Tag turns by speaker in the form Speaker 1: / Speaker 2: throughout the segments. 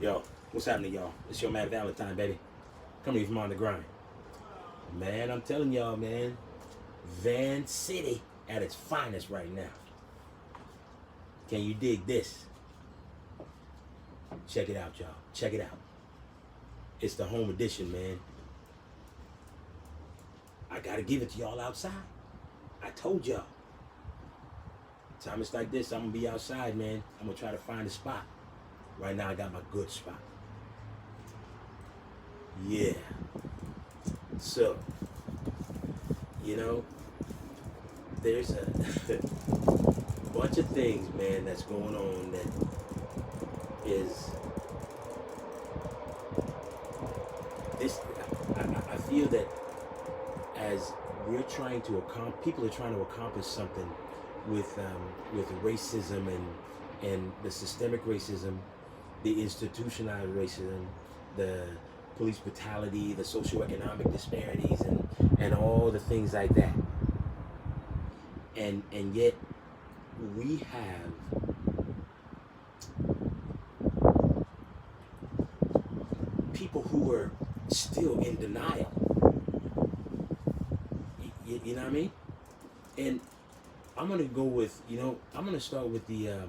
Speaker 1: Yo, what's happening, y'all? It's your man Valentine, baby. Coming from on the grind. Man, I'm telling y'all, man, Van City at its finest right now. Can you dig this? Check it out, y'all. Check it out. It's the home edition, man. I gotta give it to y'all outside. I told y'all. Time it's like this, I'm gonna be outside, man. I'm gonna try to find a spot. Right now, I got my good spot. Yeah. So, you know, there's a bunch of things, man, that's going on that is this. I feel that as we're trying to accomplish, people are trying to accomplish something with racism and the systemic racism, the institutionalized racism, the police brutality, the socioeconomic disparities, and all the things like that. And yet we have people who are still in denial. You know what I mean? And I'm gonna go with, I'm gonna start with the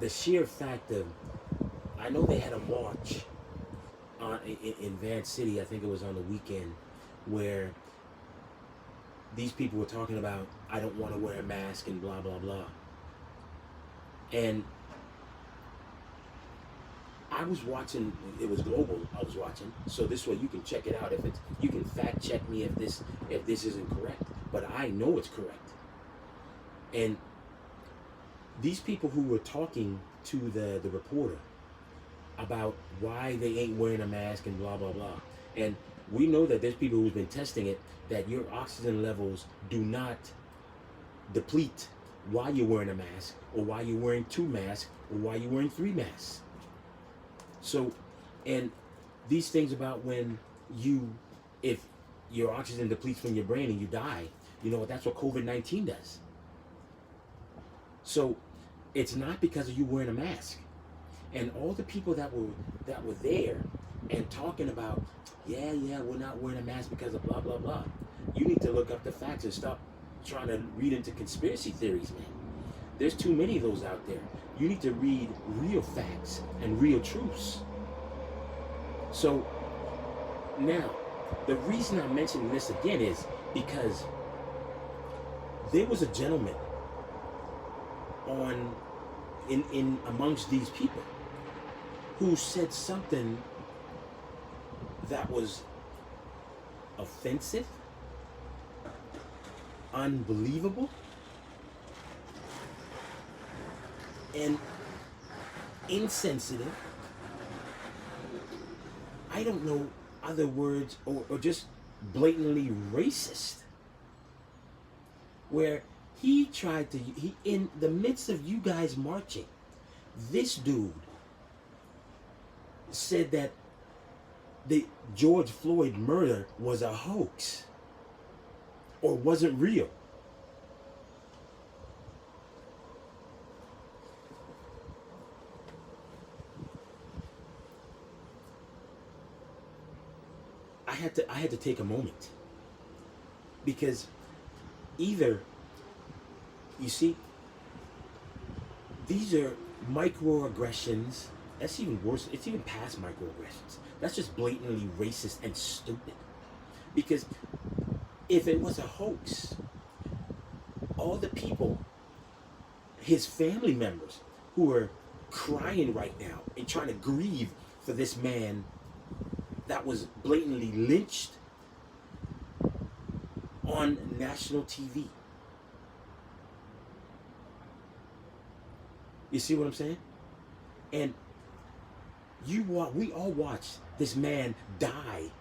Speaker 1: sheer fact of, I know they had a march in Van City, I think it was on the weekend, where these people were talking about, I don't want to wear a mask and blah, blah, blah. And I was watching, it was global, I was watching, so this way you can check it out. You can fact check me if this isn't correct, but I know it's correct. And these people who were talking to the reporter about why they ain't wearing a mask and blah, blah, blah. And we know that there's people who've been testing it, that your oxygen levels do not deplete while you're wearing a mask, or while you're wearing 2 masks, or while you're wearing 3 masks. So, and these things about if your oxygen depletes from your brain and you die, that's what COVID-19 does. So, it's not because of you wearing a mask. And all the people that were there and talking about, yeah, we're not wearing a mask because of blah, blah, blah. You need to look up the facts and stop trying to read into conspiracy theories, man. There's too many of those out there. You need to read real facts and real truths. So now, the reason I'm mentioning this again is because there was a gentleman in amongst these people who said something that was offensive, unbelievable, and insensitive. I don't know other words, or just blatantly racist, where he in the midst of you guys marching, this dude said that the George Floyd murder was a hoax or wasn't real. I had to take a moment, because either, you see, these are microaggressions. That's even worse. It's even past microaggressions. That's just blatantly racist and stupid. Because if it was a hoax, all the people, his family members, who are crying right now and trying to grieve for this man that was blatantly lynched on national TV. You see what I'm saying? And we all watched this man die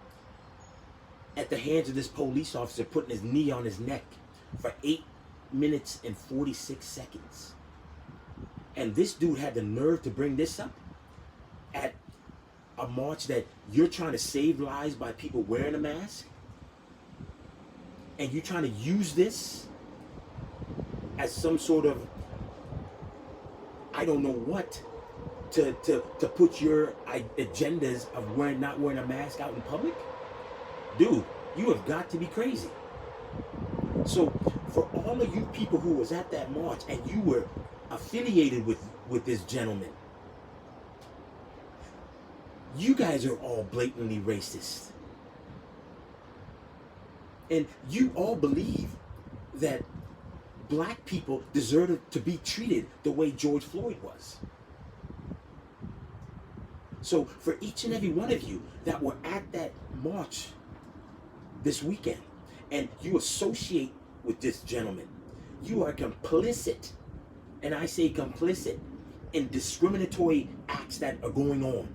Speaker 1: at the hands of this police officer putting his knee on his neck for 8 minutes and 46 seconds. And this dude had the nerve to bring this up at a march that you're trying to save lives by people wearing a mask, and you're trying to use this as some sort of I don't know what to put your agendas of not wearing a mask out in public. Dude, you have got to be crazy. So for all of you people who was at that march and you were affiliated with this gentleman, you guys are all blatantly racist. And you all believe that black people deserve to be treated the way George Floyd was. So for each and every one of you that were at that march this weekend, and you associate with this gentleman, you are complicit, and I say complicit, in discriminatory acts that are going on.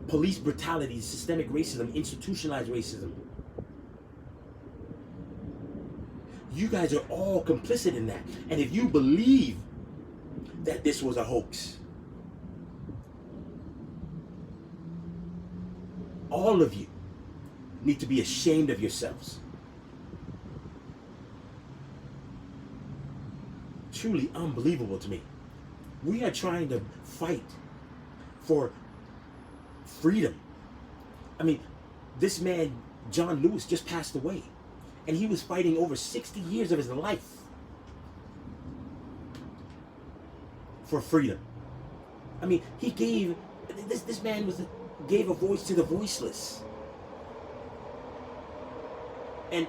Speaker 1: Police brutality, systemic racism, institutionalized racism. You guys are all complicit in that. And if you believe that this was a hoax, all of you need to be ashamed of yourselves. Truly unbelievable to me. We are trying to fight for freedom. I mean, this man, John Lewis, just passed away. And he was fighting over 60 years of his life for freedom. I mean, he gave, this man gave a voice to the voiceless. And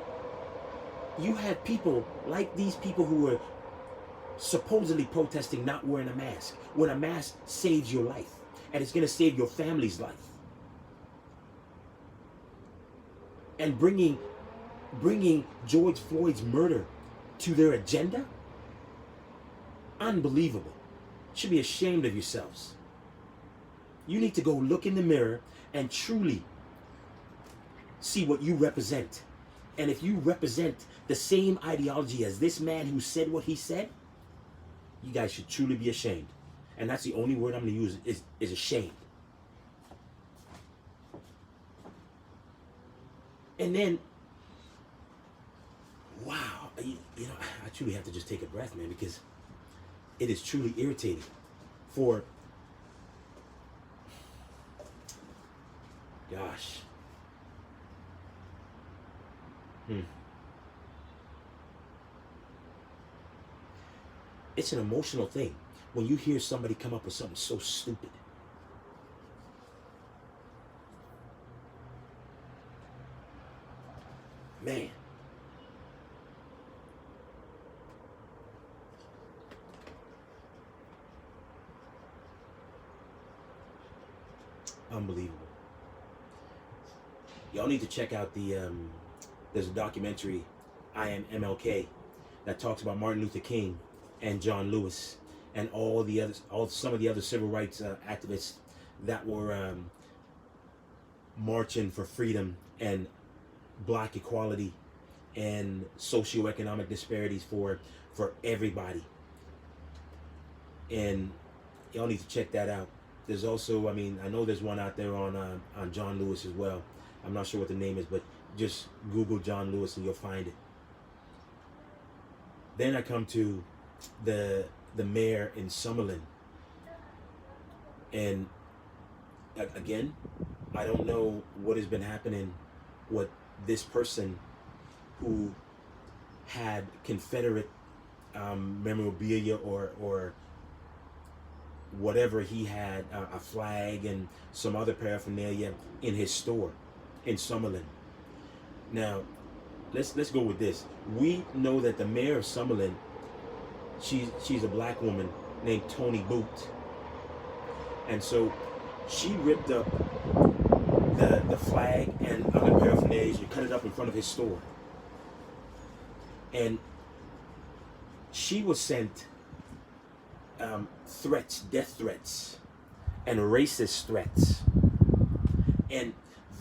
Speaker 1: you have people like these people who were supposedly protesting not wearing a mask, when a mask saves your life, and it's going to save your family's life. And bringing George Floyd's murder to their agenda? Unbelievable. Should be ashamed of yourselves. You need to go look in the mirror and truly see what you represent. And if you represent the same ideology as this man who said what he said, you guys should truly be ashamed. And that's the only word I'm going to use is ashamed. And then, wow, you know, I truly have to just take a breath, man, because it is truly irritating for, gosh. It's an emotional thing when you hear somebody come up with something so stupid. Man. Unbelievable. Y'all need to check out there's a documentary, I Am MLK, that talks about Martin Luther King and John Lewis and some of the other civil rights activists that were marching for freedom and black equality and socioeconomic disparities for everybody. And y'all need to check that out. There's also, I mean, I know there's one out there on John Lewis as well. I'm not sure what the name is, but just Google John Lewis and you'll find it. Then I come to the mayor in Summerlin. And again, I don't know what has been happening with this person who had Confederate memorabilia or whatever he had, a flag and some other paraphernalia in his store in Summerlin. Now, let's go with this. We know that the mayor of Summerlin, she's a black woman named Tony Booth, and so she ripped up the flag and other paraphernalia. She cut it up in front of his store, and she was sent threats, death threats, and racist threats. And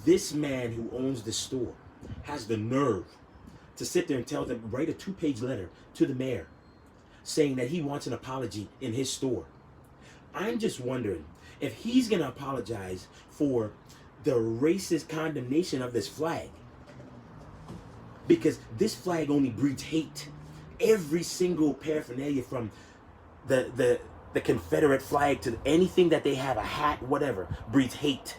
Speaker 1: this man who owns the store has the nerve to sit there and tell them, write a 2-page letter to the mayor saying that he wants an apology in his store. I'm just wondering if he's going to apologize for the racist condemnation of this flag, because this flag only breeds hate. Every single paraphernalia from the the Confederate flag to anything that they have, a hat, whatever, breeds hate.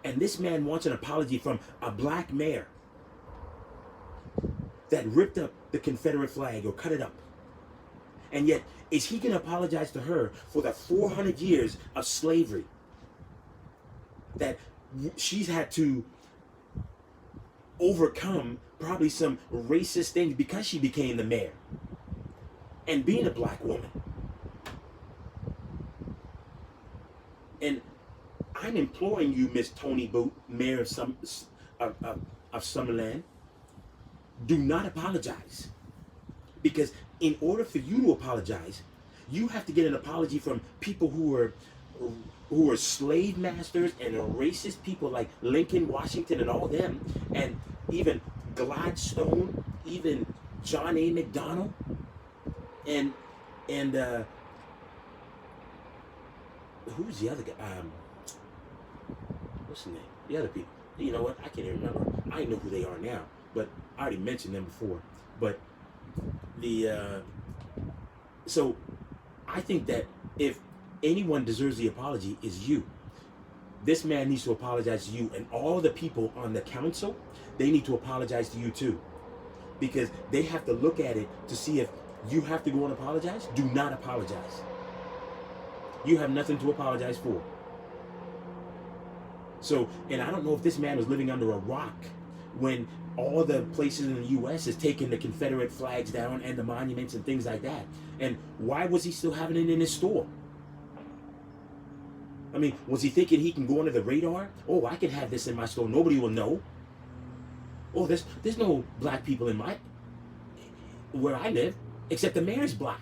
Speaker 1: And this man wants an apology from a black mayor that ripped up the Confederate flag or cut it up. And yet, is he going to apologize to her for the 400 years of slavery that she's had to overcome, probably some racist things because she became the mayor and being a black woman? And I'm imploring you, Miss Tony Booth, mayor of Summerland, do not apologize. Because in order for you to apologize, you have to get an apology from people who are slave masters and racist people like Lincoln, Washington, and all them, and even Gladstone, even John A. McDonald, and who's the other guy? What's the name? The other people. You know what? I can't even remember. I know who they are now, but I already mentioned them before. But so I think that if anyone deserves the apology, is you. This man needs to apologize to you, and all the people on the council, they need to apologize to you too, because they have to look at it to see if you have to go and apologize. Do not apologize. You have nothing to apologize for. So, and I don't know if this man was living under a rock when all the places in the U.S. is taking the Confederate flags down and the monuments and things like that. And why was he still having it in his store? I mean, was he thinking he can go under the radar? Oh, I can have this in my store. Nobody will know. Oh, there's no black people in where I live, except the mayor's black.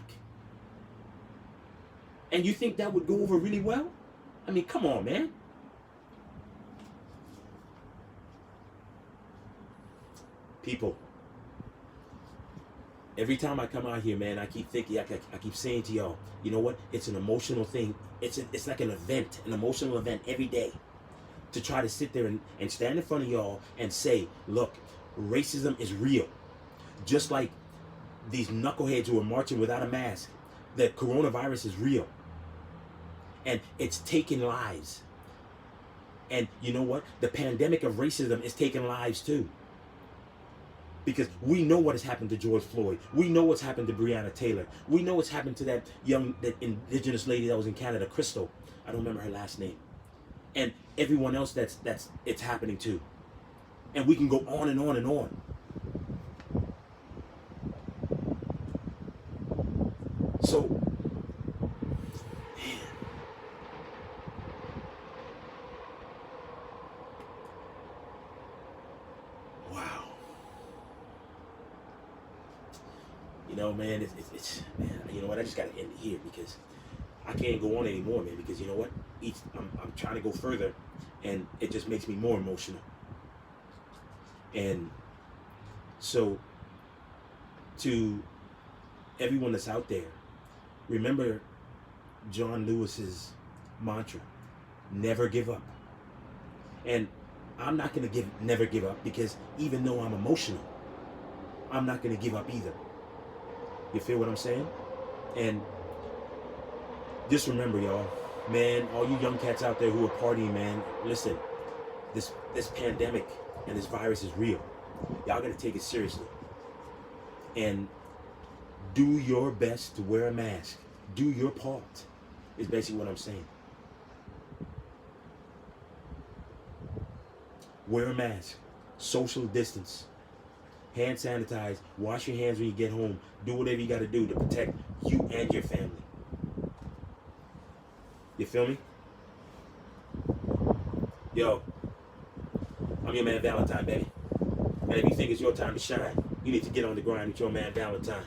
Speaker 1: And you think that would go over really well? I mean, come on, man. People, every time I come out here, man, I keep thinking, I keep saying to y'all, you know what? It's an emotional thing. It's like an event, an emotional event every day, to try to sit there and stand in front of y'all and say, look, racism is real. Just like these knuckleheads who are marching without a mask, the coronavirus is real. And it's taking lives. And you know what? The pandemic of racism is taking lives too. Because we know what has happened to George Floyd. We know what's happened to Breonna Taylor. We know what's happened to that indigenous lady that was in Canada, Crystal. I don't remember her last name. And everyone else that's it's happening to. And we can go on and on and on. So, man. Wow. You know, man, it's man, you know what? I just got to end it here because I can't go on anymore, man. Because you know what? I'm trying to go further, and it just makes me more emotional. And so, to everyone that's out there, remember John Lewis's mantra: never give up. And I'm not gonna never give up, because even though I'm emotional, I'm not gonna give up either. You feel what I'm saying? And just remember, y'all, man, all you young cats out there who are partying, man, listen, this pandemic and this virus is real. Y'all gotta take it seriously. And do your best to wear a mask. Do your part, is basically what I'm saying. Wear a mask. Social distance. Hand sanitize. Wash your hands when you get home. Do whatever you got to do to protect you and your family. You feel me? Yo, I'm your man Valentine, baby. And if you think it's your time to shine, you need to get on the grind with your man Valentine.